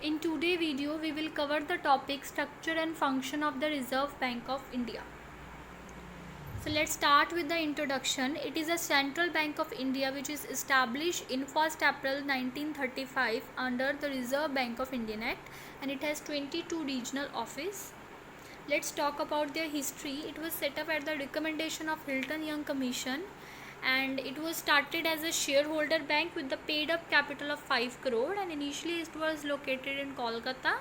In today's video, we will cover the topic structure and function of the Reserve Bank of India. So let's start with the introduction. It is a central bank of India which is established in 1st April 1935 under the Reserve Bank of India Act, and it has 22 regional offices. Let's talk about their history. It was set up at the recommendation of Hilton Young Commission, and it was started as a shareholder bank with the paid up capital of 5 crore, and initially it was located in Kolkata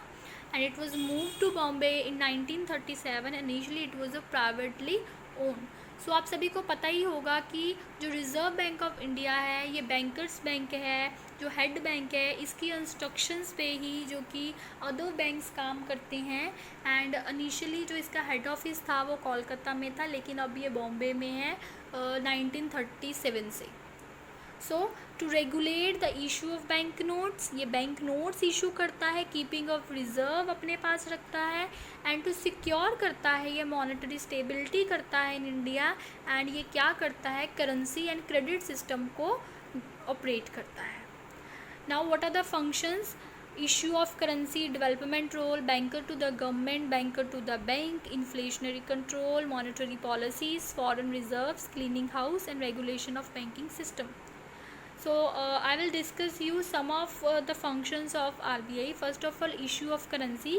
and it was moved to Bombay in 1937. Initially it was a privately owned. सो आप सभी को पता ही होगा कि जो reserve bank of India है ये bankers bank है, जो हेड बैंक है इसकी इंस्ट्रक्शंस पे ही जो कि अदर बैंक्स काम करते हैं। एंड इनिशियली जो इसका हेड ऑफिस था वो कोलकाता में था, लेकिन अब ये बॉम्बे में है 1937 से। So to regulate the issue of bank notes, ये बैंक नोट्स इशू करता है, कीपिंग ऑफ रिजर्व अपने पास रखता है, एंड टू सिक्योर करता है, ये मॉनेटरी स्टेबिलिटी करता है इन इंडिया, एंड ये क्या करता है, करेंसी एंड क्रेडिट सिस्टम को ऑपरेट करता है। Now what are the functions? issue of currency, development role, banker to the government, banker to the bank, inflationary control, monetary policies, foreign reserves, cleaning house and regulation of banking system. So I will discuss you some of the functions of RBI. First of all, issue of currency.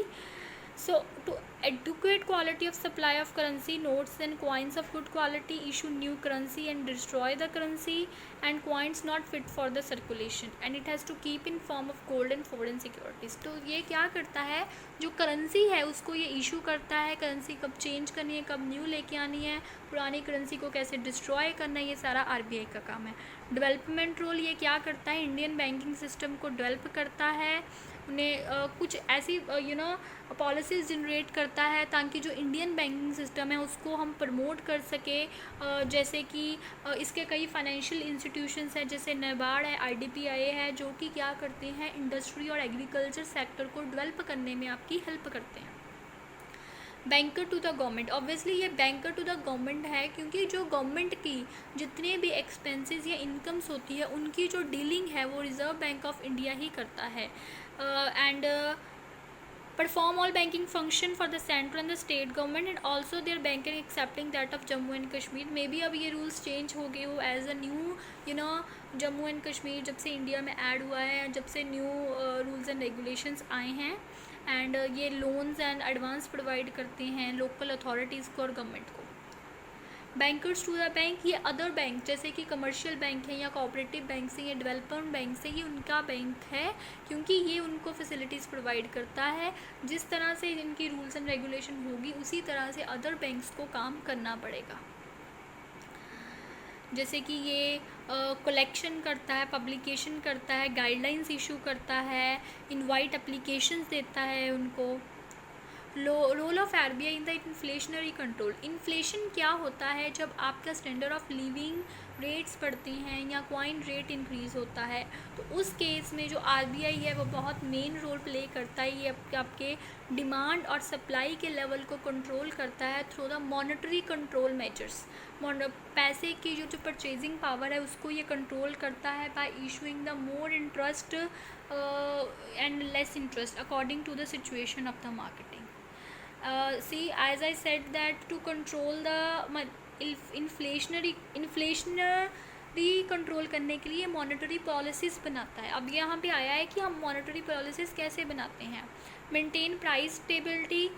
So to adequate quality of supply of currency, notes and coins of good quality, issue new currency and destroy the currency and coins not fit for the circulation, and it has to keep in form of gold and foreign securities. तो ये क्या करता है, जो currency है उसको ये issue करता है, करेंसी कब चेंज करनी है, कब न्यू लेके आनी है, पुरानी करेंसी को कैसे डिस्ट्रॉय करना है, ये सारा आरबीआई का काम है। डेवलपमेंट रोल, ये क्या करता है, इंडियन बैंकिंग सिस्टम को डेवलप करता है, उन्हें कुछ ऐसी पॉलिसीज़ जनरेट करता है ताकि जो इंडियन बैंकिंग सिस्टम है उसको हम प्रमोट कर सके। जैसे कि इसके कई फाइनेंशियल इंस्टीट्यूशंस हैं, जैसे नाबार्ड है, आईडीपीआई है, जो कि क्या करते हैं, इंडस्ट्री और एग्रीकल्चर सेक्टर को डेवलप करने में आपकी हेल्प करते हैं। Banker to the government, obviously ये बैंकर टू द गवर्नमेंट है क्योंकि जो गवर्नमेंट की जितने भी एक्सपेंसेस या इनकम्स होती है उनकी जो डीलिंग है वो रिजर्व बैंक ऑफ इंडिया ही करता है। And perform all banking function for the central and the state government, and also their banking excepting that of Jammu and Kashmir. Maybe अब ये रूल्स चेंज हो गए हो as a new Jammu and Kashmir जब से India में add हुआ है, जब से न्यू रूल्स एंड रेगुलेशंस आए हैं, एंड ये लोन्स एंड एडवांस प्रोवाइड करते हैं लोकल अथॉरिटीज़ को और गवर्नमेंट को। बैंकर्स टू द बैंक, ये अदर बैंक जैसे कि कमर्शियल बैंक है या कोऑपरेटिव बैंक से या डेवलपमेंट बैंक से ही उनका बैंक है, क्योंकि ये उनको फैसिलिटीज़ प्रोवाइड करता है। जिस तरह से इनकी रूल्स एंड रेगुलेशन होगी उसी तरह से अदर बैंक्स को काम करना पड़ेगा। जैसे कि ये कलेक्शन करता है, पब्लिकेशन करता है, गाइडलाइंस इशू करता है, इनवाइट एप्लीकेशंस देता है उनको। Role of RBI in the inflationary control, inflation क्या होता है, जब आपका स्टैंडर्ड ऑफ लिविंग रेट्स बढ़ते हैं या क्वाइन रेट इंक्रीज़ होता है तो उस केस में जो आरबीआई है वो बहुत मेन रोल प्ले करता है। ये आपके डिमांड और सप्लाई के लेवल को कंट्रोल करता है through the monetary control measures. पैसे की जो परचेजिंग पावर है उसको ये कंट्रोल करता है by issuing the more interest and less interest according to the situation of the marketing. See, as I said that to control the inflationary control करने के लिए मॉनेटरी पॉलिसीज़ बनाता है। अब यहाँ पे आया है कि हम मॉनेटरी पॉलिसीज़ कैसे बनाते हैं। Maintain price stability,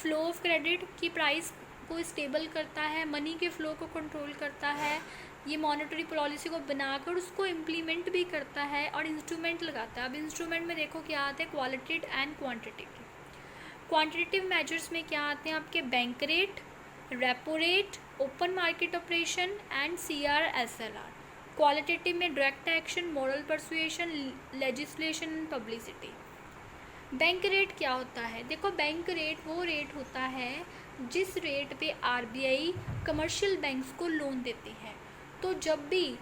flow of credit की प्राइस को स्टेबल करता है, मनी के फ्लो को कंट्रोल करता है, ये मॉनेटरी पॉलिसी को बनाकर उसको इम्प्लीमेंट भी करता है और इंस्ट्रूमेंट लगाता है। अब इंस्ट्रूमेंट में देखो क्या आता है, qualitative and quantitative. Quantitative measures में क्या आते हैं आपके, bank rate, repo rate, open market operation and CRSLR। Qualitative में direct action, moral persuasion, legislation and publicity. Bank rate क्या होता है, देखो बैंक रेट वो रेट होता है जिस रेट पे आरबीआई कमर्शियल बैंक्स को लोन देती है। तो जब भी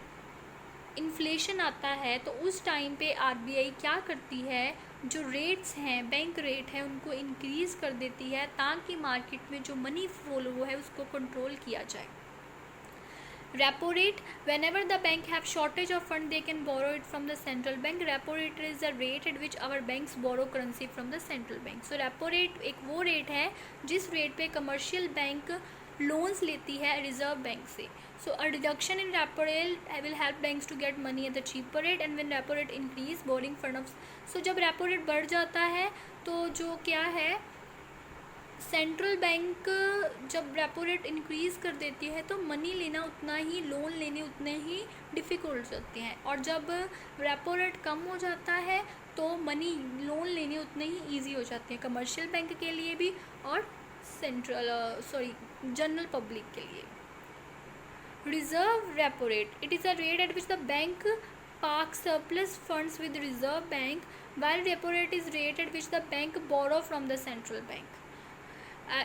इन्फ्लेशन आता है तो उस टाइम पे आरबीआई क्या करती है, जो रेट्स हैं, बैंक रेट है, उनको इंक्रीज़ कर देती है ताकि मार्केट में जो मनी फ्लो है उसको कंट्रोल किया जाए। Repo rate, whenever the bank have shortage of fund they can borrow it from the central bank. Repo rate is the rate at which our banks borrow currency from the central bank. So repo rate एक वो rate है जिस rate पे commercial bank loans लेती है reserve bank से. So a reduction in repo rate will help banks to get money at the cheaper rate, and when repo rate increase borrowing funds. So जब repo rate बढ़ जाता है तो जो क्या है सेंट्रल बैंक जब रेपो रेट इंक्रीज़ कर देती है तो मनी लेना उतना ही, लोन लेने उतने ही डिफ़िकल्ट होते हैं, और जब रेपो रेट कम हो जाता है तो मनी लोन लेने उतने ही ईजी हो जाते हैं कमर्शियल बैंक के लिए भी और जनरल पब्लिक के लिए. Reserve repo rate, it is a rate at which the bank parks surplus funds with reserve bank, while repo rate is rate at which the bank borrow from the central bank.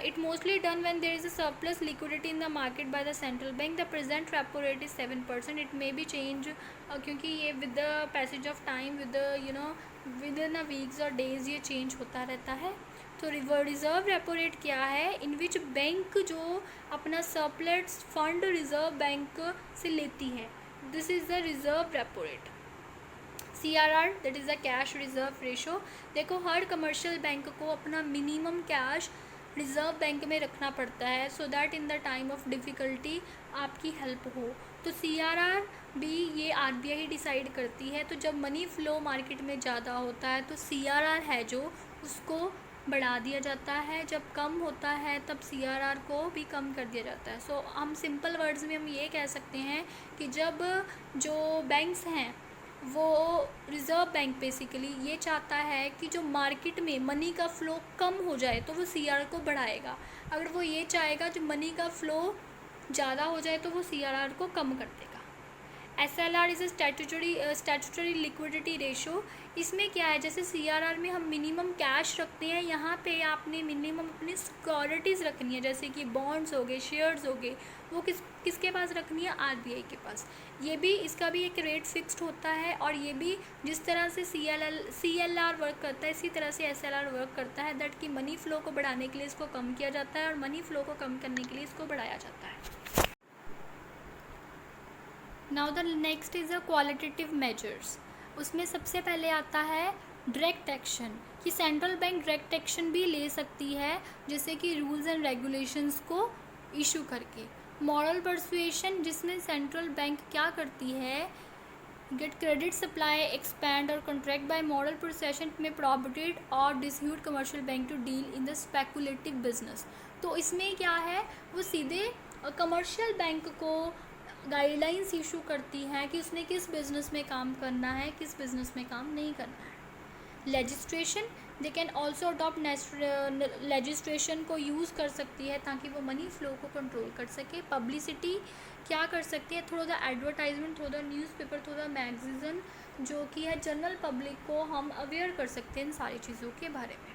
It mostly done when there is a surplus liquidity in the market by the central bank. The present repo rate is 7%. It may be change क्योंकि ये with the passage of time, with the within a weeks or days ये change होता रहता है. तो reserve repo rate क्या है, इन which bank जो अपना सरप्लस फंड रिजर्व बैंक से लेती है, this is the reserve repo rate. CRR, that is the cash reserve ratio. देखो हर कमर्शियल बैंक को अपना मिनिमम कैश रिजर्व बैंक में रखना पड़ता है so that in the time of difficulty आपकी हेल्प हो. तो CRR भी ये RBI ही डिसाइड करती है. तो जब मनी फ्लो मार्केट में ज़्यादा होता है तो CRR है जो उसको बढ़ा दिया जाता है, जब कम होता है तब CRR को भी कम कर दिया जाता है. सो हम सिंपल वर्ड्स में हम ये कह सकते हैं कि जब जो बैंक्स हैं वो रिज़र्व बैंक बेसिकली ये चाहता है कि जो मार्केट में मनी का फ़्लो कम हो जाए तो वो CRR को बढ़ाएगा. अगर वो ये चाहेगा जो मनी का फ़्लो ज़्यादा हो जाए तो वो CRR को कम कर देगा. SLR is statutory liquidity ratio. इसमें क्या है, जैसे CRR में हम मिनिमम कैश रखते हैं, यहाँ पे आपने मिनिमम अपनी सिक्योरिटीज़ रखनी है, जैसे कि बॉन्ड्स हो गए, शेयर्स हो गए, वो किसके पास रखनी है, RBI के पास. ये भी इसका भी एक रेट फिक्स्ड होता है, और ये भी जिस तरह से CLR वर्क करता है इसी तरह से SLR वर्क करता है, दैट कि मनी फ़्लो को बढ़ाने के लिए इसको कम किया जाता है और मनी फ़्लो को कम करने के लिए इसको बढ़ाया जाता है. Now the next is a qualitative measures. उसमें सबसे पहले आता है डायरेक्ट एक्शन, कि सेंट्रल बैंक डायरेक्ट एक्शन भी ले सकती है, जैसे कि रूल्स एंड रेगुलेशंस को इशू करके. मॉरल परसुएशन, जिसमें सेंट्रल बैंक क्या करती है, गेट क्रेडिट सप्लाई एक्सपैंड और कॉन्ट्रैक्ट बाय मॉरल परसुएशन में प्रोहिबिटेड और dispute commercial bank to deal in the speculative business. तो इसमें क्या है, वो सीधे कमर्शियल बैंक को गाइडलाइंस इशू करती हैं कि उसने किस बिज़नेस में काम करना है, किस बिज़नेस में काम नहीं करना है. लेजिस्ट्रेशन, दे कैन ऑल्सो अडॉप्ट लेजिस्ट्रेशन को यूज़ कर सकती है ताकि वो मनी फ़्लो को कंट्रोल कर सके. पब्लिसिटी क्या कर सकती है, through the advertisement, through the newspaper, through the magazine, जो कि है जनरल पब्लिक को हम अवेयर कर सकते हैं इन सारी चीज़ों के बारे में.